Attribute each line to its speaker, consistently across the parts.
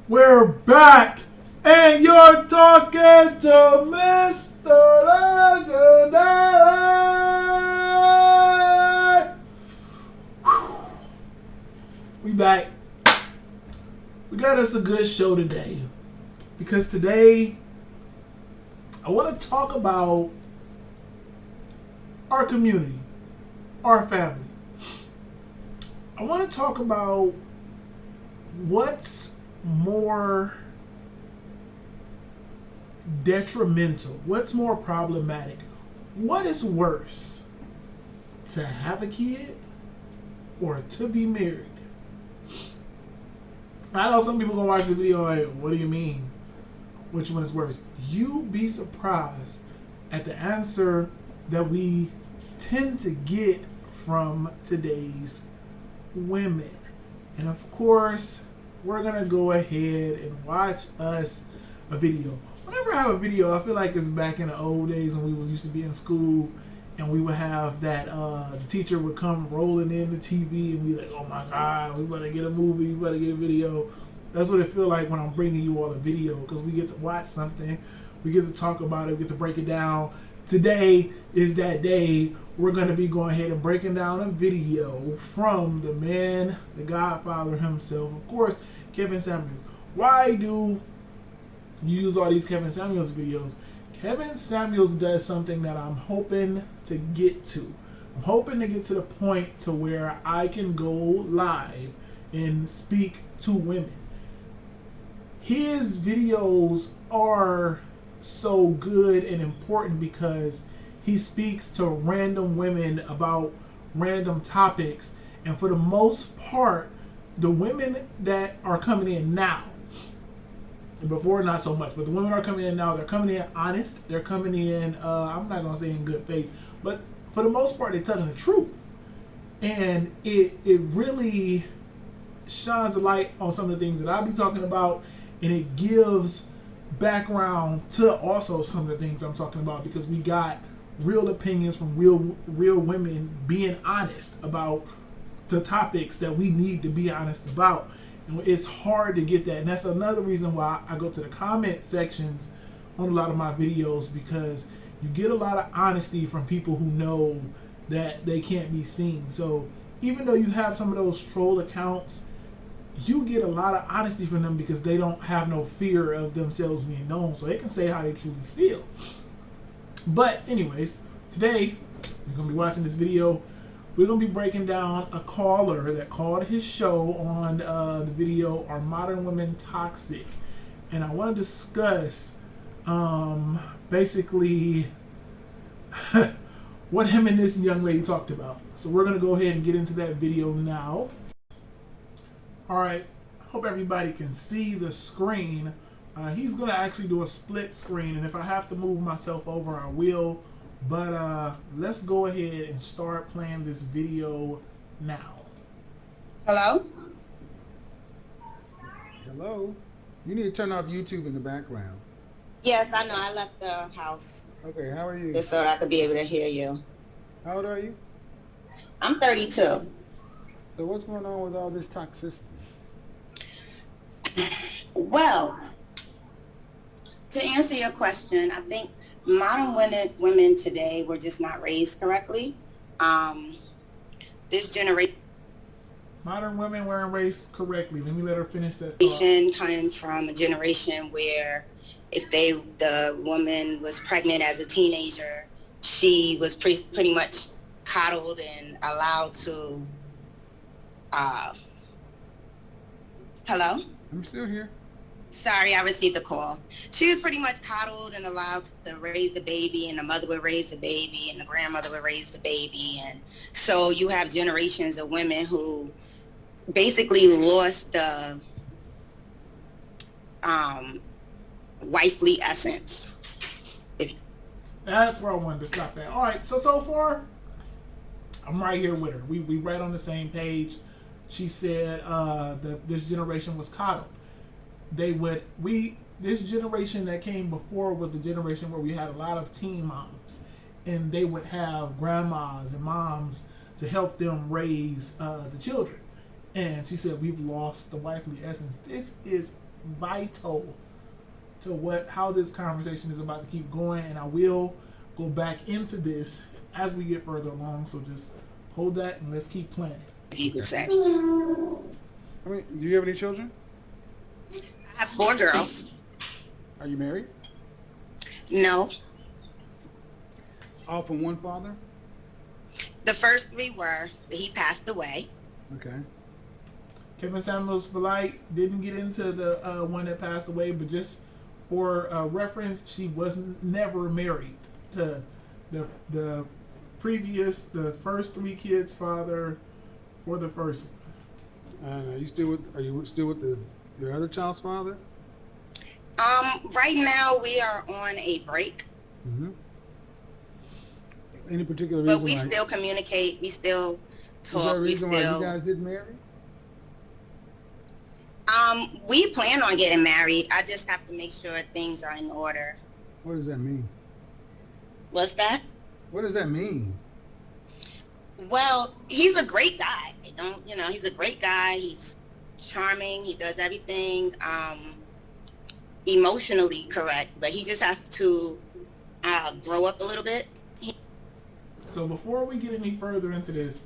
Speaker 1: We're back, and you're talking to Mr. Legendary. We back. We got us a good show today, because today I want to talk about our community, our family. I want to talk about what's more detrimental, what's more problematic, what is worse, to have a kid or to be married? I know some people gonna watch the video like, what do you mean? Which one is worse? You'd be surprised at the answer that we tend to get from today's women. And of course, we're gonna go ahead and watch us a video. Whenever I have a video, I feel like it's back in the old days when we used to be in school, and we would have that the teacher would come rolling in the TV and be like, "Oh my God, we better get a movie, we better get a video." That's what it feels like when I'm bringing you all a video, because we get to watch something, we get to talk about it, we get to break it down. Today is that day. We're going to be going ahead and breaking down a video from the man, the Godfather himself, of course, Kevin Samuels. Why do you use all these Kevin Samuels videos? Kevin Samuels does something that I'm hoping to get to. I'm hoping to get to the point to where I can go live and speak to women. His videos are so good and important because he speaks to random women about random topics, and for the most part, the women that are coming in now, before not so much, but the women are coming in now, they're coming in honest, they're coming in, I'm not going to say in good faith, but for the most part, they're telling the truth. And it really shines a light on some of the things that I'll be talking about, and it gives background to also some of the things I'm talking about, because we got real opinions from real women being honest about the topics that we need to be honest about. And it's hard to get that, and that's another reason why I go to the comment sections on a lot of my videos, because you get a lot of honesty from people who know that they can't be seen. So even though you have some of those troll accounts, you get a lot of honesty from them because they don't have no fear of themselves being known, so they can say how they truly feel. But anyways, today we're going to be watching this video. We're going to be breaking down a caller that called his show on the video, Are Modern Women Toxic? And I want to discuss basically what him and this young lady talked about. So we're going to go ahead and get into that video now. Alright, hope everybody can see the screen. He's going to actually do a split screen, and if I have to move myself over, I will. But let's go ahead and start playing this video now.
Speaker 2: Hello?
Speaker 3: Hello? You need to turn off YouTube in the background.
Speaker 2: Yes, I know. I left the house
Speaker 3: Okay, how are you?
Speaker 2: just so I could be able to hear you.
Speaker 3: How old are you?
Speaker 2: I'm 32.
Speaker 3: So what's going on with all this toxicity?
Speaker 2: Well, to answer your question, I think modern women today were just not raised correctly. This generation
Speaker 1: Modern women weren't raised correctly. Let me let her finish that thought.
Speaker 2: comes from a generation where if the woman was pregnant as a teenager, she was pretty much coddled and allowed to hello?
Speaker 3: I'm still here.
Speaker 2: Sorry, I received a call. She was pretty much coddled and allowed to raise the baby, and the mother would raise the baby, and the grandmother would raise the baby. And so you have generations of women who basically lost the wifely essence.
Speaker 1: That's where I wanted to stop at. Alright, so far, I'm right here with her. We right on the same page. She said that this generation was coddled. This generation that came before was the generation where we had a lot of teen moms, and they would have grandmas and moms to help them raise the children. And she said, we've lost the wifely essence. This is vital to how this conversation is about to keep going, and I will go back into this as we get further along. So just hold that and let's keep playing.
Speaker 2: You could say.
Speaker 3: I mean, do you have any children?
Speaker 2: I have 4 girls.
Speaker 3: Are you married?
Speaker 2: No.
Speaker 3: All from one father?
Speaker 2: The first 3 were, but he passed away.
Speaker 3: Okay.
Speaker 1: Kevin Samuels Polite didn't get into the one that passed away, but just for reference, she was never married to the first 3 kids' father or the first one.
Speaker 3: And are you still with your other child's father?
Speaker 2: Right now we are on a break.
Speaker 3: Mm-hmm. Any particular reason?
Speaker 2: But we still communicate. We still talk.
Speaker 3: Is there a reason why you guys didn't marry?
Speaker 2: We plan on getting married. I just have to make sure things are in order.
Speaker 3: What does that mean?
Speaker 2: What's that?
Speaker 3: What does that mean?
Speaker 2: Well, he's a great guy. He's a great guy. He's charming. He does everything emotionally correct, but he just has to grow up a little bit.
Speaker 1: So before we get any further into this,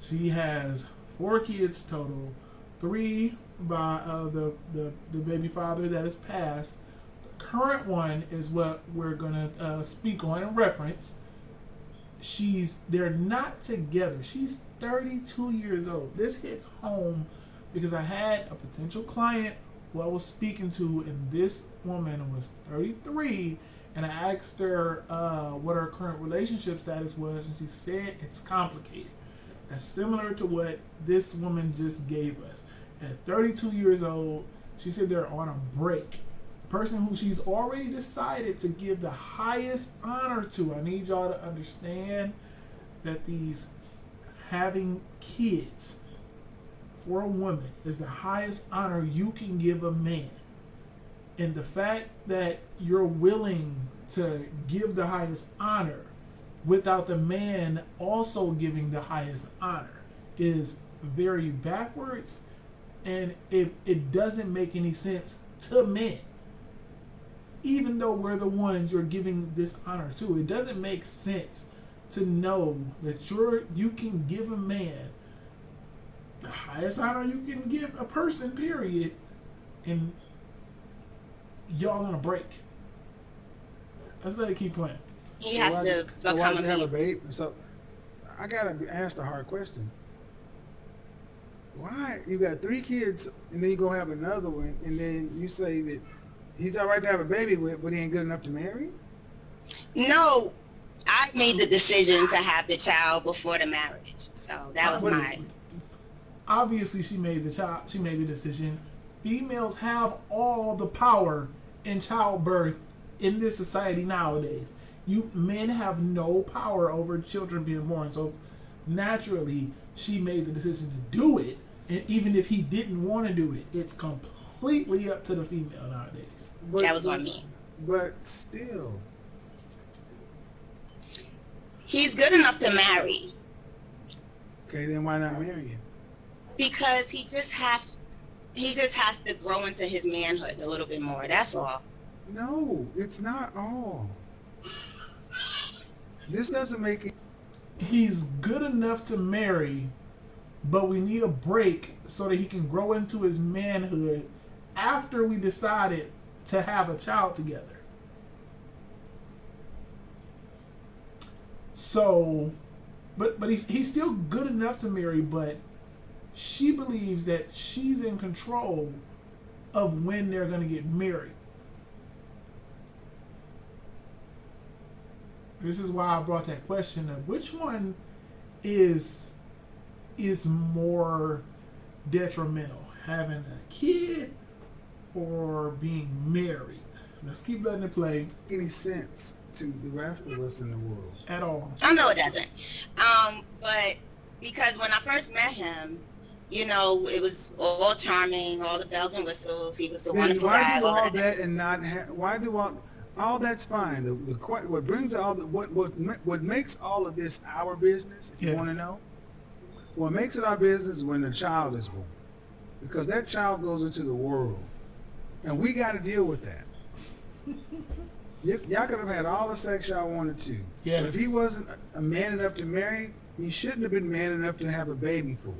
Speaker 1: she has 4 kids total, 3 by the baby father that has passed. The current one is what we're gonna speak on and reference. They're not together. She's 32 years old. This hits home because I had a potential client who I was speaking to, and this woman was 33, and I asked her what her current relationship status was, and she said it's complicated. That's similar to what this woman just gave us. At 32 years old, she said they're on a break. The person who she's already decided to give the highest honor to, I need y'all to understand that having kids for a woman is the highest honor you can give a man. And the fact that you're willing to give the highest honor without the man also giving the highest honor is very backwards, and it doesn't make any sense to men. Even though we're the ones you're giving this honor to, it doesn't make sense to know that you can give a man the highest honor you can give a person, period, and y'all on a break. Let's let it keep playing.
Speaker 2: He has to
Speaker 3: so why
Speaker 2: become
Speaker 3: do you have a baby? So I gotta ask the hard question. Why you got 3 kids and then you go have another one, and then you say that he's all right to have a baby with, but he ain't good enough to marry?
Speaker 2: No, I made the decision to have the child before the marriage, so that was mine.
Speaker 1: Obviously, she made the decision. Females have all the power in childbirth in this society nowadays. Men have no power over children being born. So naturally, she made the decision to do it. And even if he didn't want to do it, it's completely up to the female nowadays.
Speaker 2: That was on me.
Speaker 3: But still,
Speaker 2: he's good enough to marry.
Speaker 3: Okay, then why not marry him?
Speaker 2: Because he just has to grow into his manhood a little bit more. That's all.
Speaker 3: No, it's not all. This doesn't make it.
Speaker 1: He's good enough to marry, but we need a break so that he can grow into his manhood after we decided to have a child together. So, but he's still good enough to marry, but she believes that she's in control of when they're going to get married. This is why I brought that question up. Which one is more detrimental, having a kid or being married? Let's keep letting it play.
Speaker 3: Any sense to the rest of us in the world
Speaker 1: at all?
Speaker 2: I know it doesn't. But because when I first met him, it was all charming, all the bells and whistles. He was the wonderful guy.
Speaker 3: Why do all that and not why do all that's fine. What brings what makes all of this our business, if you want to know, what makes it our business is when a child is born. Because that child goes into the world. And we got to deal with that. Y'all could have had all the sex y'all wanted to.
Speaker 1: Yes.
Speaker 3: But if he wasn't a man enough to marry, he shouldn't have been man enough to have a baby for.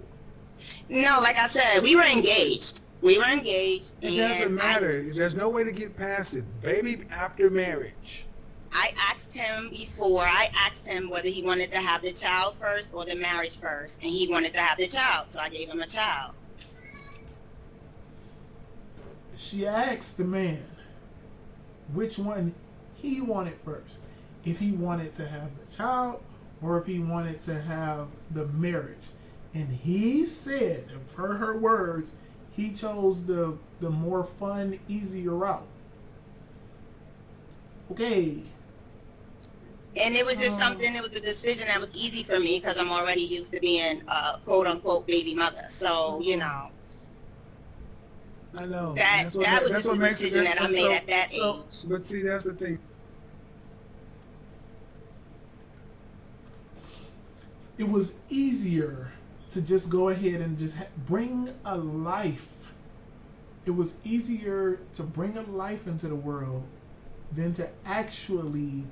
Speaker 2: No, like I said, we were engaged. We were engaged.
Speaker 3: It doesn't matter. There's no way to get past it. Baby after marriage.
Speaker 2: I asked him before. I asked him whether he wanted to have the child first or the marriage first, and he wanted to have the child, so I gave him a child.
Speaker 1: She asked the man which one he wanted first. If he wanted to have the child or if he wanted to have the marriage. And he said, per her words, he chose the more fun, easier route. Okay.
Speaker 2: And it was just something, it was a decision that was easy for me because I'm already used to being a quote-unquote baby mother. So, you know.
Speaker 3: I know.
Speaker 2: That was the decision that I made at that age.
Speaker 3: But see, that's the thing.
Speaker 1: It was easier to just go ahead and just bring a life. It was easier to bring a life into the world than to actually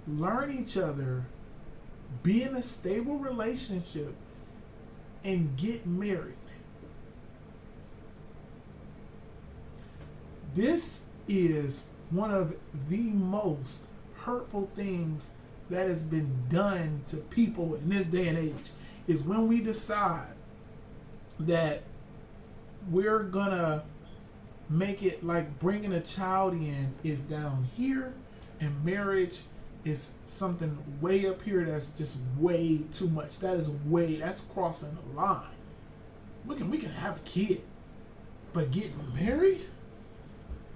Speaker 1: learn each other, be in a stable relationship, and get married. This is one of the most hurtful things that has been done to people in this day and age, is when we decide that we're gonna make it like bringing a child in is down here and marriage is something way up here that's just way too much. That's crossing the line. We can have a kid, but getting married?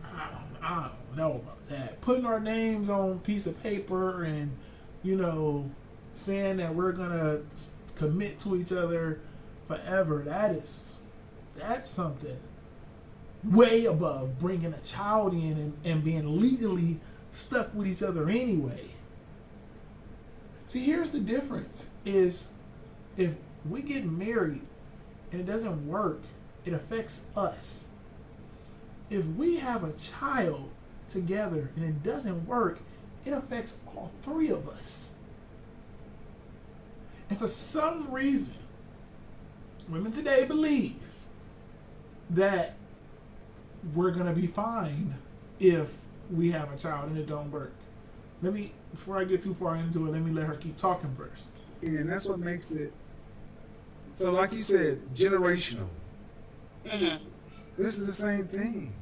Speaker 1: I don't know about that. Putting our names on a piece of paper and, saying that we're gonna commit to each other forever, that's something way above bringing a child in and being legally stuck with each other anyway. See, here's the difference, is if we get married and it doesn't work, it affects us. If we have a child together and it doesn't work, it affects all three of us. And for some reason, women today believe that we're going to be fine if we have a child and it don't work. Before I get too far into it, let me let her keep talking first.
Speaker 3: And that's what makes it, so like you said, generational.
Speaker 2: Mm-hmm.
Speaker 3: This is the same thing.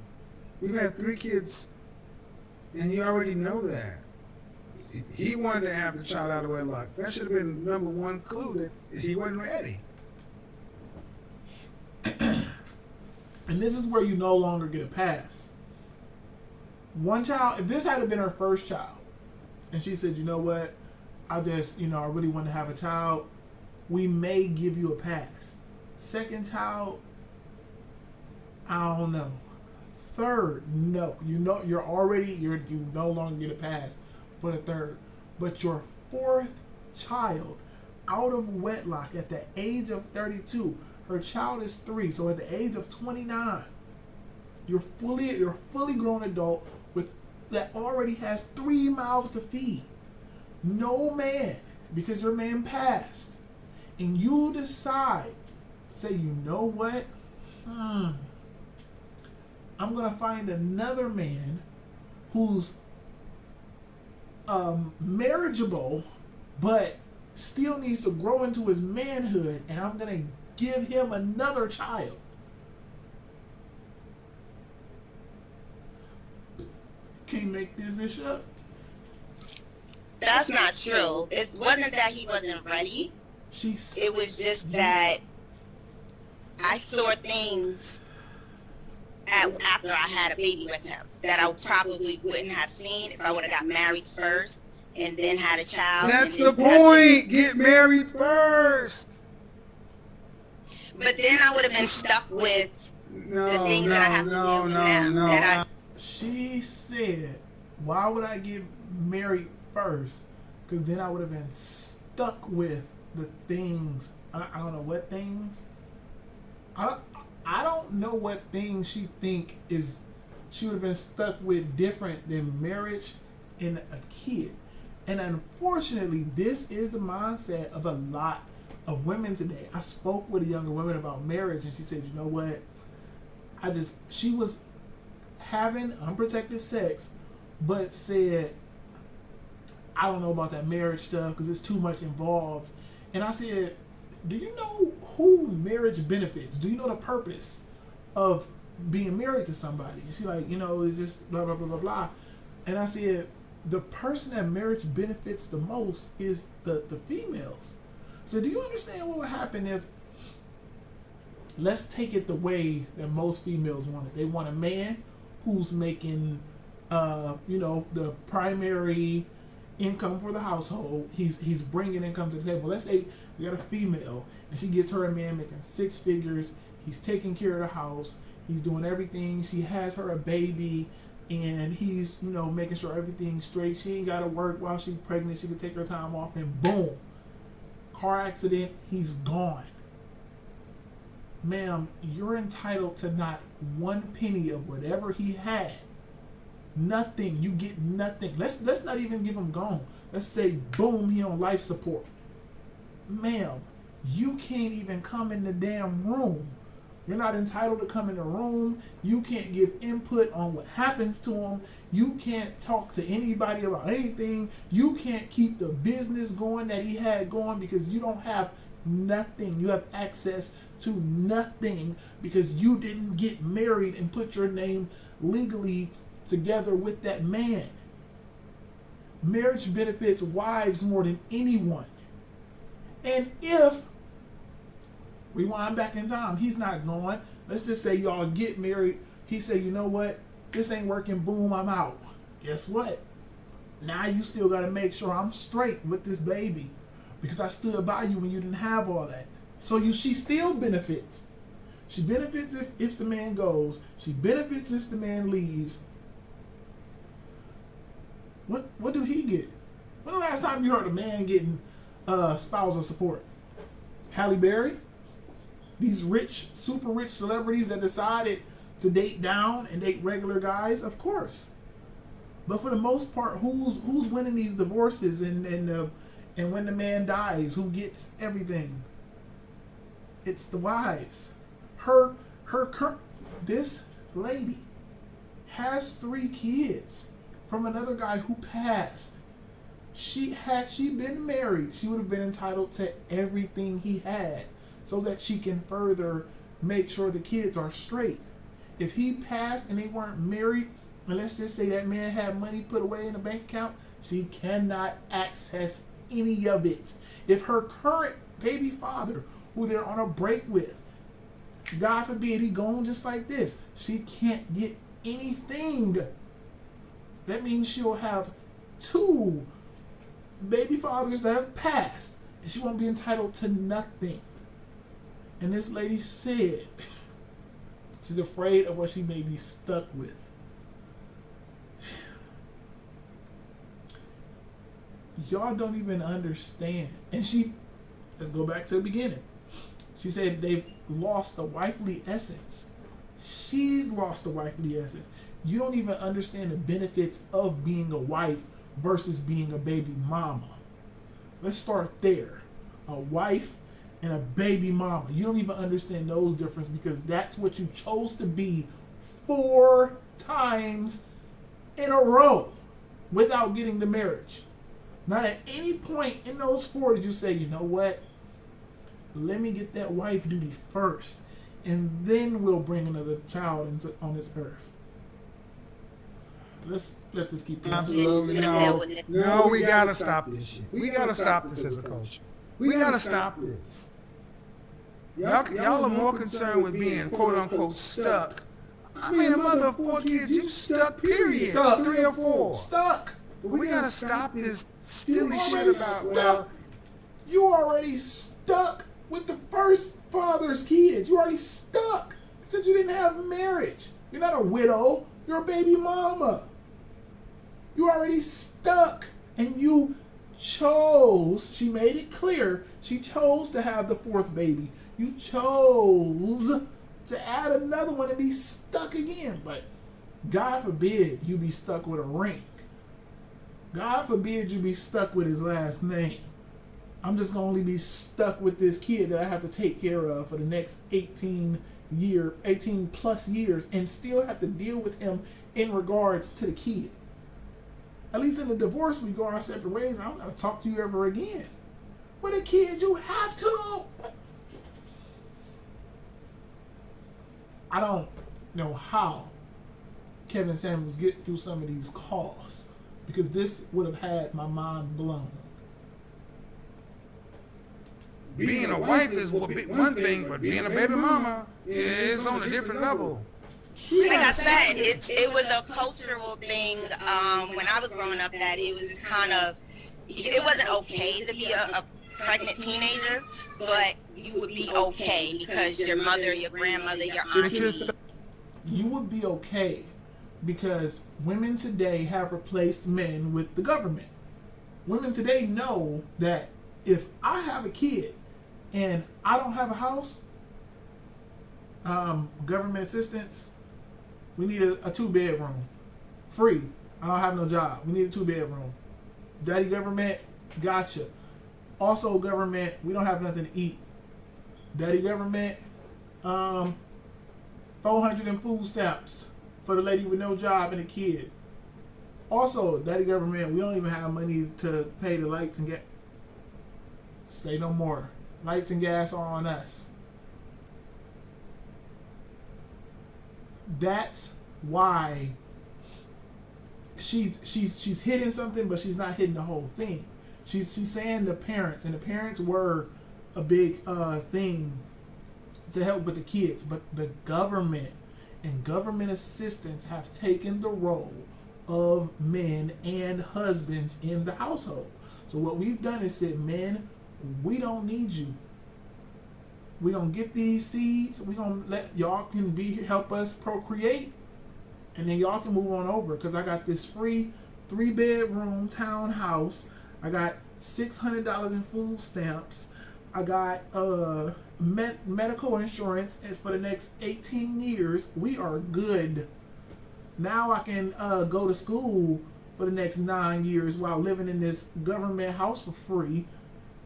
Speaker 3: We've had 3 kids, and you already know that. He wanted to have the child out of wedlock. That should have been number 1 clue that he wasn't ready.
Speaker 1: And this is where you no longer get a pass. One child, if this had been her first child, and she said, you know what, I really want to have a child, we may give you a pass. Second child, I don't know. Third, no. You no longer get a pass for the third. But your 4th child, out of wedlock at the age of 32, her child is 3, so at the age of 29, you're fully grown adult that already has 3 mouths to feed. No man, because your man passed, and you decide to say, you know what? I'm going to find another man who's marriageable, but still needs to grow into his manhood, and I'm going to give him another child. Can't make this ish up.
Speaker 2: That's not true. It wasn't that he wasn't ready. It was just that I saw things after I had a baby with him that I probably wouldn't have seen if I would have got married first and then had a child.
Speaker 3: That's the point. Get married first.
Speaker 2: But then I would have been stuck with the things that I have to deal with now.
Speaker 1: She said, why would I get married first? Because then I would have been stuck with the things. I don't know what things. I don't know what things she think is she would have been stuck with different than marriage and a kid. And unfortunately, this is the mindset of a lot of women today. I spoke with a younger woman about marriage, and she said, you know what? She was having unprotected sex, but said, I don't know about that marriage stuff because it's too much involved. And I said, do you know who marriage benefits? Do you know the purpose of being married to somebody? And she's like, it's just blah, blah, blah, blah, blah. And I said, the person that marriage benefits the most is the females. So do you understand what would happen if, let's take it the way that most females want it. They want a man who's making, the primary income for the household. He's bringing income to the table. Let's say we got a female and she gets her a man making 6 figures. He's taking care of the house. He's doing everything. She has her a baby, and he's making sure everything's straight. She ain't got to work while she's pregnant. She can take her time off, and boom, car accident. He's gone. Ma'am, you're entitled to not 1 penny of whatever he had. Nothing. You get nothing. Let's not even give him gone. Let's say, boom, he on life support. Ma'am, you can't even come in the damn room. You're not entitled to come in the room. You can't give input on what happens to him. You can't talk to anybody about anything. You can't keep the business going that he had going because you don't have nothing. You have access to nothing because you didn't get married and put your name legally together with that man. Marriage benefits wives more than anyone. And if rewind back in time, he's not going. Let's just say y'all get married. He said, you know what? This ain't working. Boom, I'm out. Guess what? Now you still got to make sure I'm straight with this baby because I stood by you when you didn't have all that. So she still benefits. She benefits if the man goes. She benefits if the man leaves. What do he get? When the last time you heard a man getting spousal support? Halle Berry? These rich, super rich celebrities that decided to date down and date regular guys? Of course. But for the most part, who's winning these divorces and when the man dies, who gets everything? It's the wives. This lady has 3 kids from another guy who passed. Had she been married, she would have been entitled to everything he had so that she can further make sure the kids are straight. If he passed and they weren't married, and let's just say that man had money put away in a bank account, she cannot access any of it. If her current baby father, who they're on a break with, God forbid he gone just like this, she can't get anything. That means she'll have 2 baby fathers that have passed, and she won't be entitled to nothing. And this lady said she's afraid of what she may be stuck with. Y'all don't even understand. And let's go back to the beginning. She said they've lost the wifely essence. She's lost the wifely essence. You don't even understand the benefits of being a wife versus being a baby mama. Let's start there. A wife and a baby mama. You don't even understand those differences because that's what you chose to be 4 times in a row without getting the marriage. Not at any point in those 4 did you say, you know what? Let me get that wife duty first, and then we'll bring another child on this earth. Let's let this keep going.
Speaker 3: Absolutely no. We gotta stop this shit. We gotta stop this as a culture. We gotta stop this. Y'all are more concerned with being quote unquote stuck. I mean, a mother of 4 kids, you stuck. Period.
Speaker 1: Stuck.
Speaker 3: 3 or 4.
Speaker 1: Stuck.
Speaker 3: But we gotta stop this silly shit about
Speaker 1: you already stuck with the first father's kids. You already stuck because you didn't have marriage. You're not a widow. You're a baby mama. You already stuck, and you chose. She made it clear. She chose to have the 4th baby. You chose to add another one and be stuck again. But God forbid you be stuck with a ring. God forbid you be stuck with his last name. I'm just gonna only be stuck with this kid that I have to take care of for the next 18 plus years, and still have to deal with him in regards to the kid. At least in the divorce, we go our separate ways. I don't gotta talk to you ever again. With a kid, you have to. I don't know how Kevin Samuels get through some of these calls, because this would have had my mind blown.
Speaker 3: Being a wife is one thing, but being a baby mama is on a different level.
Speaker 2: Like I said, it was a cultural thing when I was growing up, that it was kind of, it wasn't okay to be a pregnant teenager, but you would be okay because your mother, your grandmother, your auntie.
Speaker 1: You would be okay because women today have replaced men with the government. Women today know that if I have a kid and I don't have a house, government assistance, we need a 2-bedroom. Free. I don't have no job. We need a 2-bedroom. Daddy government, gotcha. Also government, we don't have nothing to eat. Daddy government, 400 in food stamps for the lady with no job and a kid. Also, daddy government, we don't even have money to pay the lights and gas. Say no more. Lights and gas are on us. That's why she's hitting something, but she's not hitting the whole thing. She's saying the parents, and the parents were a big thing to help with the kids, but the government and government assistants have taken the role of men and husbands in the household. So what we've done is said, men, we don't need you. We're going to get these seeds. We're going to let y'all can help us procreate. And then y'all can move on over. Because I got this free 3-bedroom townhouse. I got $600 in food stamps. I got medical insurance for the next 18 years. We are good. Now I can go to school for the next 9 years while living in this government house for free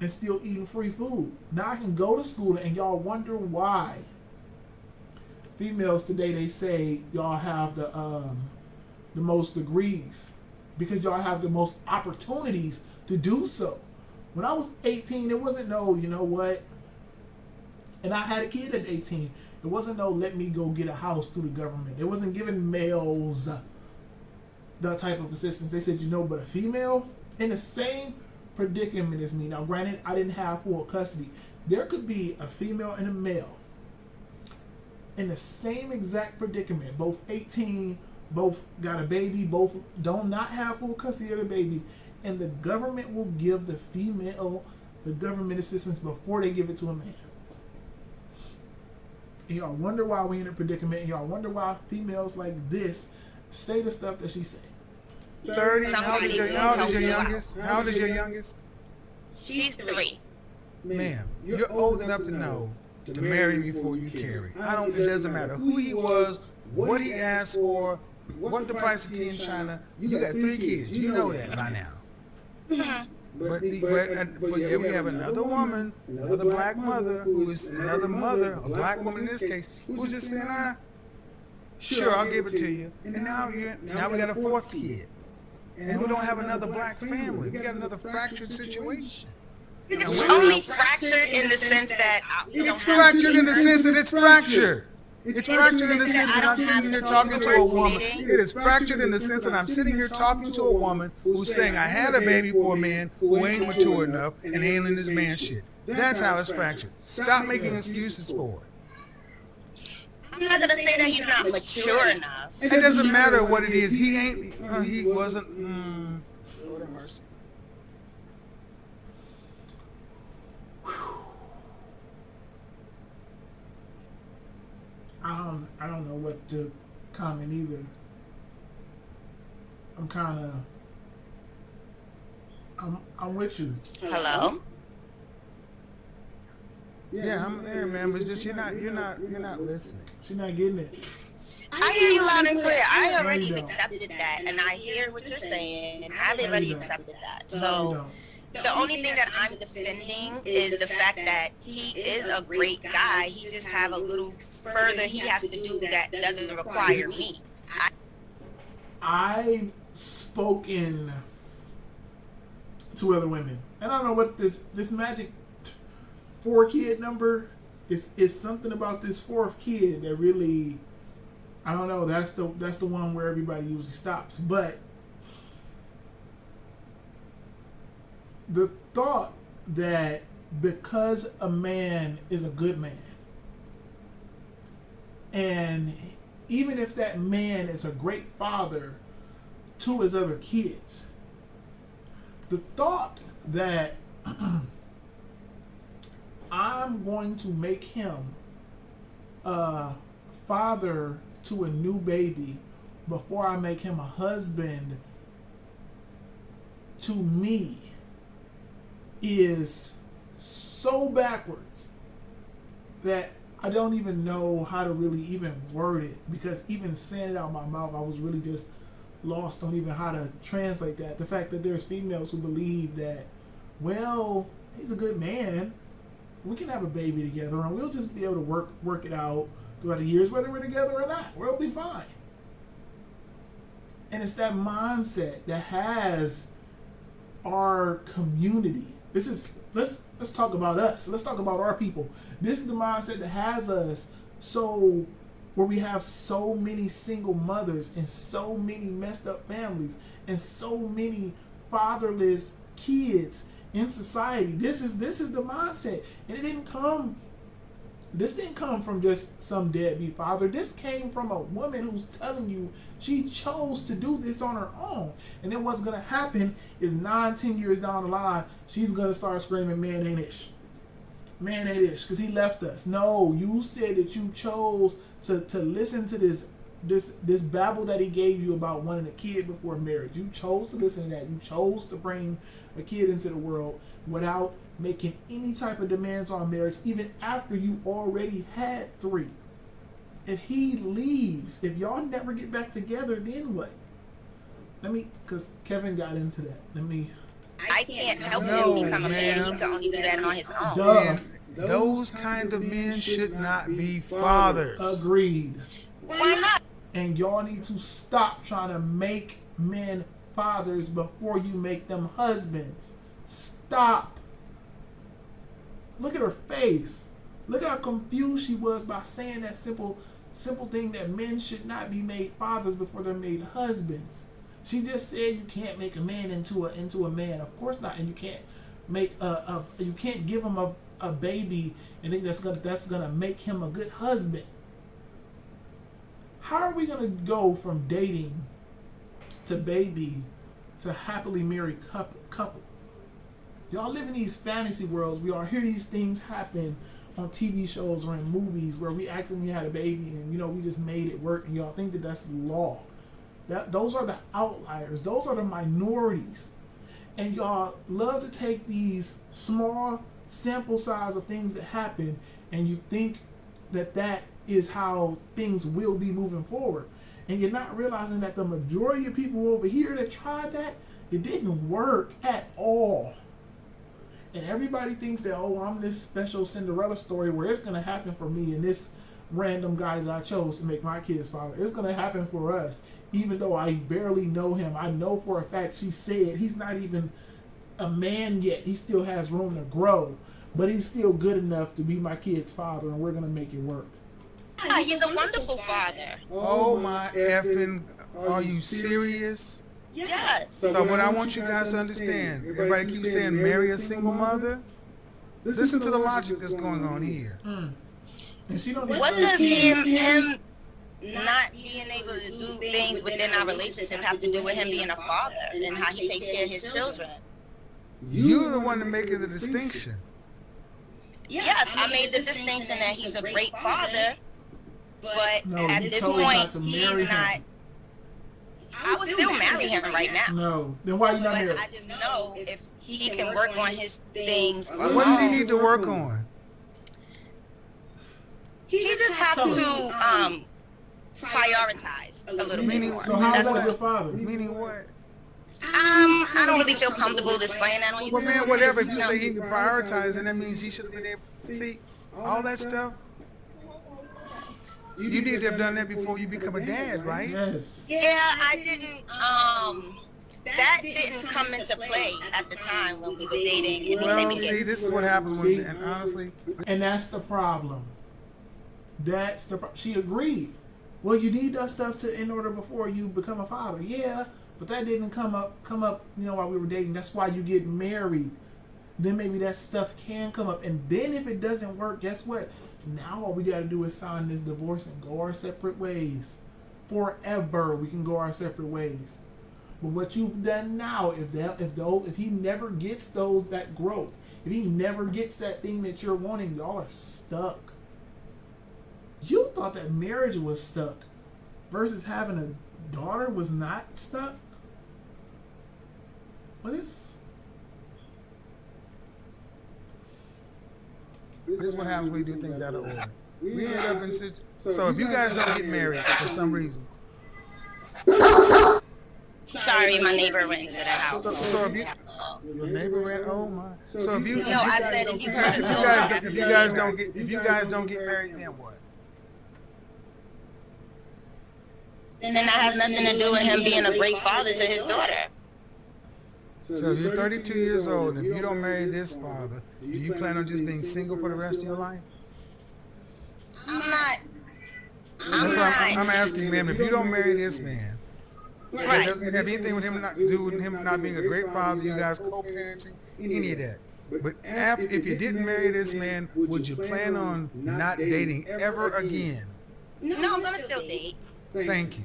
Speaker 1: and still eating free food. Now I can go to school, and y'all wonder why females today, they say y'all have the most degrees, because y'all have the most opportunities to do so. When I was 18, it wasn't no, you know what, and I had a kid at 18. It wasn't no let me go get a house through the government. It wasn't giving males that type of assistance. They said, you know, but a female in the same predicament as me. Now, granted, I didn't have full custody. There could be a female and a male in the same exact predicament. Both 18, both got a baby, both don't not have full custody of the baby, and the government will give the female the government assistance before they give it to a man. And y'all wonder why we in a predicament, and y'all wonder why females like this say the stuff that she say.
Speaker 3: 30. How old is your youngest? How old is your youngest?
Speaker 2: She's 3.
Speaker 3: Ma'am, you're old enough to know to marry before you carry. It doesn't matter who he was, what he asked for, what the price of tea in China. You got 3 kids. You know that by now. But yeah, we have another woman, another black mother, who is another mother, a black woman in this case, who's just saying, sure, I'll give it to you. And now we got a 4th kid. And we don't have another black family. We got another fractured situation.
Speaker 2: It's only fractured in the sense that
Speaker 3: it's fractured in the sense that it's fractured. It's fractured in the sense that I'm sitting here talking to a woman. It is fractured in the sense that I'm sitting here talking to a woman who's saying I had a baby for a man who ain't mature enough and handling this man shit. That's how it's fractured. Stop making excuses for it.
Speaker 2: I'm not gonna say that he's not mature enough.
Speaker 3: It doesn't matter what it is. He ain't. He wasn't. Lord have mercy.
Speaker 1: I don't know what to comment either. I'm with you.
Speaker 2: Hello?
Speaker 3: Yeah, I'm there, man. But just you're not listening.
Speaker 1: She's not getting it.
Speaker 2: I hear you loud and clear. I already already
Speaker 1: you don't.
Speaker 2: accepted that, and I hear what you're saying. I've
Speaker 1: No, you
Speaker 2: already
Speaker 1: don't.
Speaker 2: accepted that.
Speaker 1: No, you
Speaker 2: So
Speaker 1: don't.
Speaker 2: the only thing that I'm defending is the fact that he is a great guy. He just have a little further he has to do that doesn't require me.
Speaker 1: I've spoken to other women, and I don't know what this magic 4-kid number is. Something about this 4th kid that really, I don't know. That's the one where everybody usually stops. But the thought that because a man is a good man, and even if that man is a great father to his other kids, the thought that I'm going to make him a father to a new baby before I make him a husband to me is so backwards that I don't even know how to really even word it, because even saying it out of my mouth, I was really just lost on even how to translate that. The fact that there's females who believe that, well, he's a good man, we can have a baby together and we'll just be able to work it out throughout the years, whether we're together or not. We'll be fine. And it's that mindset that has our community. Let's talk about us. Let's talk about our people. This is the mindset that has us so where we have so many single mothers and so many messed up families and so many fatherless kids in society. This is the mindset. And this didn't come from just some deadbeat father. This came from a woman who's telling you she chose to do this on her own. And then what's going to happen is 9-10 years down the line, she's going to start screaming, man ain't ish. Man ain't ish, because he left us. No, you said that you chose to listen to this babble that he gave you about wanting a kid before marriage. You chose to listen to that. You chose to bring a kid into the world without making any type of demands on marriage, even after you already had 3. If he leaves, if y'all never get back together, then what? Because Kevin got into that.
Speaker 2: I can't help him become a man. He can only do that on his own.
Speaker 1: Duh.
Speaker 3: Those kind of men should not be fathers.
Speaker 1: Agreed.
Speaker 2: Why not?
Speaker 1: And y'all need to stop trying to make men fathers before you make them husbands. Stop. Look at her face. Look at how confused she was by saying that simple thing that men should not be made fathers before they're made husbands. She just said you can't make a man into a man. Of course not. And you can't make you can't give him a baby and think that's gonna make him a good husband. How are we gonna go from dating to baby to happily married couple? Y'all live in these fantasy worlds. We all hear these things happen on TV shows or in movies where we accidentally had a baby and we just made it work, and y'all think that that's law. Those are the outliers. Those are the minorities. And y'all love to take these small sample size of things that happen and you think that is how things will be moving forward. And you're not realizing that the majority of people over here that tried that, it didn't work at all. And everybody thinks that, oh, I'm this special Cinderella story where it's going to happen for me and this random guy that I chose to make my kid's father. It's going to happen for us, even though I barely know him. I know for a fact she said he's not even a man yet. He still has room to grow, but he's still good enough to be my kid's father, and we're going to make it work.
Speaker 2: Yeah, he's a wonderful father.
Speaker 3: Oh my effing, are you serious?
Speaker 2: Yes.
Speaker 3: So what I want you guys to understand, everybody keeps saying marry a single mother. Listen to the logic that's going on here.
Speaker 1: And she don't
Speaker 2: What does him not being able to do things within our relationship have to do with him being a father and how he takes care of his children?
Speaker 3: You're the one that making the distinction.
Speaker 2: Yes, I made the distinction that he's a great father, but
Speaker 1: No,
Speaker 2: at
Speaker 1: you
Speaker 2: this
Speaker 1: chose not
Speaker 2: point,
Speaker 1: to
Speaker 2: he's
Speaker 1: marry
Speaker 2: not.
Speaker 1: him.
Speaker 2: I would still marry him right now.
Speaker 1: No. Then why you not
Speaker 2: But
Speaker 1: married?
Speaker 2: I just know if he can work on his things
Speaker 3: What does he
Speaker 2: alone,
Speaker 3: need to work on?
Speaker 2: he just has to prioritize. a little bit
Speaker 3: Meaning,
Speaker 2: more.
Speaker 1: So how is
Speaker 2: That's
Speaker 1: that a
Speaker 2: all.
Speaker 1: good father?
Speaker 3: meaning what?
Speaker 2: I don't really feel comfortable displaying that on YouTube.
Speaker 3: Well, man, whatever. If you
Speaker 2: No.
Speaker 3: say he can prioritize, then that means he should have been able. See, all that stuff. You need to have done that before you become a dad, right?
Speaker 1: Yes.
Speaker 2: Yeah, I didn't. That didn't come into play at the time when we were dating and
Speaker 3: Well,
Speaker 2: became
Speaker 3: see,
Speaker 2: engaged.
Speaker 3: this is what happens when, and honestly,
Speaker 1: And that's the problem. She agreed. Well, you need that stuff in order before you become a father. Yeah, but that didn't come up. While we were dating. That's why you get married. Then maybe that stuff can come up. And then if it doesn't work, guess what? Now all we got to do is sign this divorce and go our separate ways. Forever, we can go our separate ways. But what you've done now, if he never gets that growth, if he never gets that thing that you're wanting, y'all are stuck. You thought that marriage was stuck, versus having a daughter was not stuck. What is?
Speaker 3: this is what happens when you do things out of order. We end up in so if you guys don't get married for some reason,
Speaker 2: Sorry, my neighbor went into the house.
Speaker 3: so if you your neighbor ran, oh my. So if you
Speaker 2: No, I said if you heard
Speaker 3: if you guys don't get married, then what?
Speaker 2: then that has nothing to do with him being a great father to his daughter.
Speaker 3: So if you're 32 years old and if you don't marry this father, do you plan on just being single for the rest of your life?
Speaker 2: I'm not.
Speaker 3: That's why I'm asking, ma'am, if you don't marry this man,
Speaker 2: Right.
Speaker 3: it doesn't have anything with him not do with him not being a great father, you guys co-parenting, any of that. But if you didn't marry this man, would you plan on not dating ever again?
Speaker 2: No, I'm gonna still date.
Speaker 3: Thank you.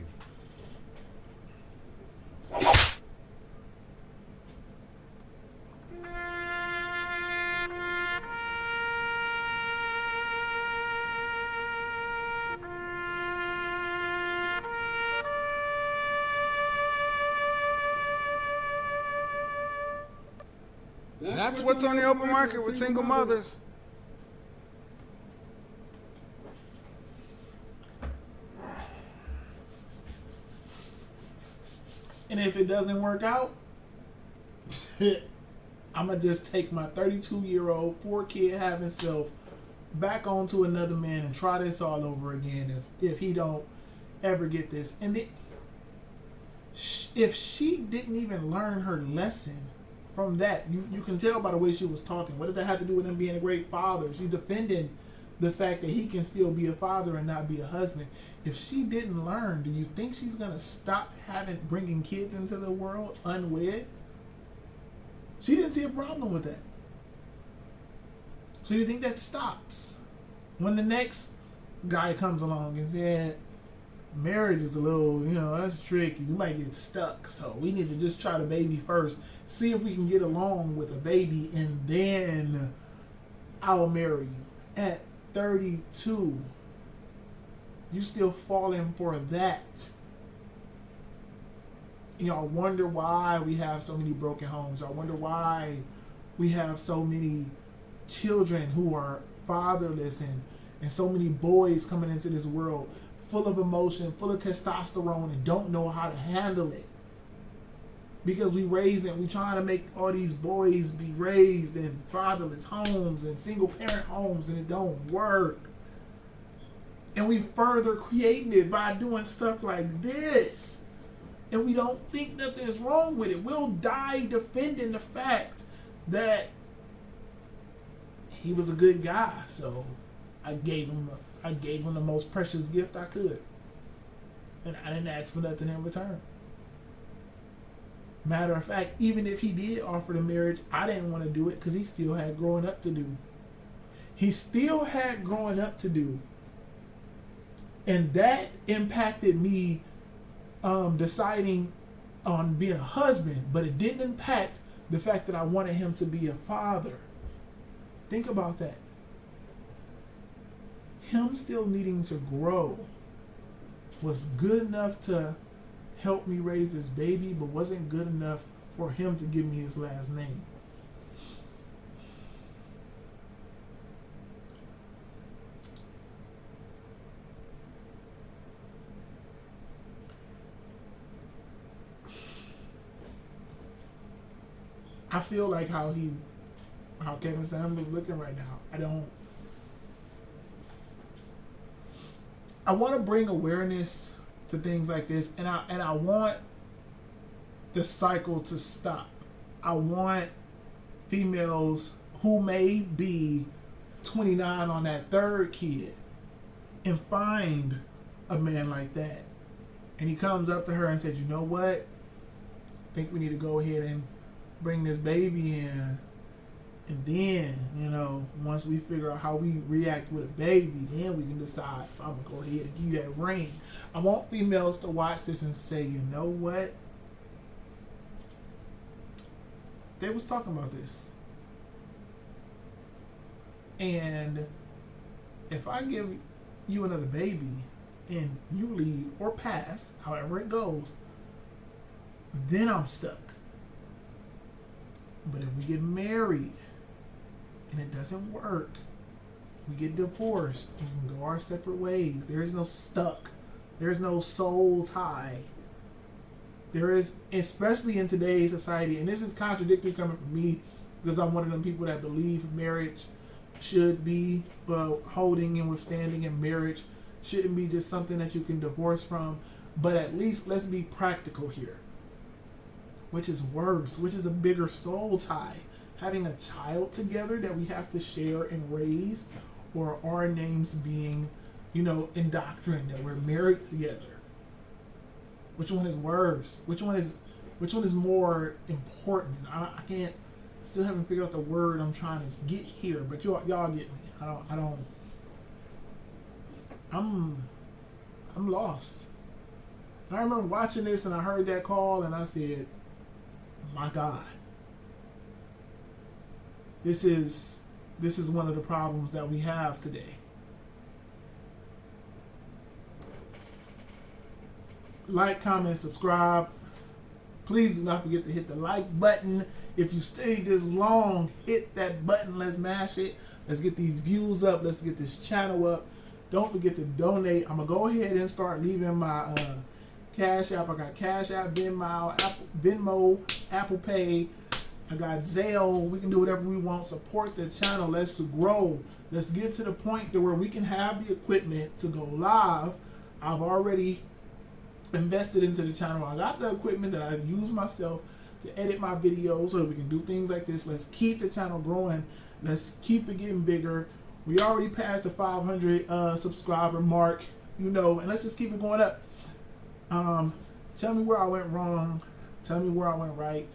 Speaker 3: That's what's on the open market with single mothers.
Speaker 1: And if it doesn't work out, I'm going to just take my 32-year-old, 4-kid having self back onto another man and try this all over again if he don't ever get this. And if she didn't even learn her lesson from that, you can tell by the way she was talking. What does that have to do with him being a great father? She's defending the fact that he can still be a father and not be a husband. If she didn't learn, do you think she's gonna stop bringing kids into the world unwed? She didn't see a problem with that. So you think that stops when the next guy comes along and said, marriage is a little, that's tricky. You might get stuck. So we need to just try the baby first. See if we can get along with a baby, and then I'll marry you. At 32, you still falling for that. I wonder why we have so many broken homes. I wonder why we have so many children who are fatherless and so many boys coming into this world full of emotion, full of testosterone, and don't know how to handle it. Because we trying to make all these boys be raised in fatherless homes and single parent homes, and it don't work. And we further creating it by doing stuff like this. And we don't think nothing's wrong with it. We'll die defending the fact that he was a good guy. So I gave him the most precious gift I could. And I didn't ask for nothing in return. Matter of fact, even if he did offer the marriage, I didn't want to do it because he still had growing up to do. And that impacted me deciding on being a husband, but it didn't impact the fact that I wanted him to be a father. Think about that. Him still needing to grow was good enough to help me raise this baby, but wasn't good enough for him to give me his last name. I feel like how Kevin Samuels looking right now. I want to bring awareness to things like this, and I want the cycle to stop. I want females who may be 29 on that third kid and find a man like that, and he comes up to her and says, you know what, I think we need to go ahead and bring this baby in, and then, you know, once we figure out how we react with a baby, then we can decide if I'm gonna go ahead and give you that ring. I want females to watch this and say, you know what, they was talking about this, and if I give you another baby and you leave or pass, however it goes, then I'm stuck. But if we get married and it doesn't work, we get divorced and we can go our separate ways. There is no stuck. There's no soul tie. There is, especially in today's society, and this is contradictory coming from me because I'm one of them people that believe marriage should be holding and withstanding, and marriage shouldn't be just something that you can divorce from. But at least let's be practical here. Which is worse? Which is a bigger soul tie? Having a child together that we have to share and raise, or our names being, you know, indoctrinated that we're married together? Which one is worse? Which one is more important? I can't. Still haven't figured out the word I'm trying to get here, but y'all get me. I'm lost. And I remember watching this and I heard that call and I said, my God, this is one of the problems that we have today. Like, comment, subscribe. Please do not forget to hit the like button. If you stayed this long, hit that button. Let's mash it. Let's get these views up. Let's get this channel up. Don't forget to donate. I'm going to go ahead and start leaving my Cash App. I got Cash App, Venmo, Apple Pay. I got Zelle. We can do whatever we want. Support the channel. Let's grow. Let's get to the point to where we can have the equipment to go live. I've already invested into the channel. I got the equipment that I use myself to edit my videos so that we can do things like this. Let's keep the channel growing. Let's keep it getting bigger. We already passed the 500 subscriber mark, you know, and let's just keep it going up. Tell me where I went wrong. Tell me where I went right.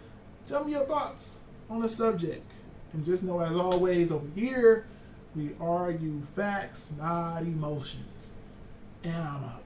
Speaker 1: Tell me your thoughts on the subject. And just know, as always, over here, we argue facts, not emotions. And I'm out.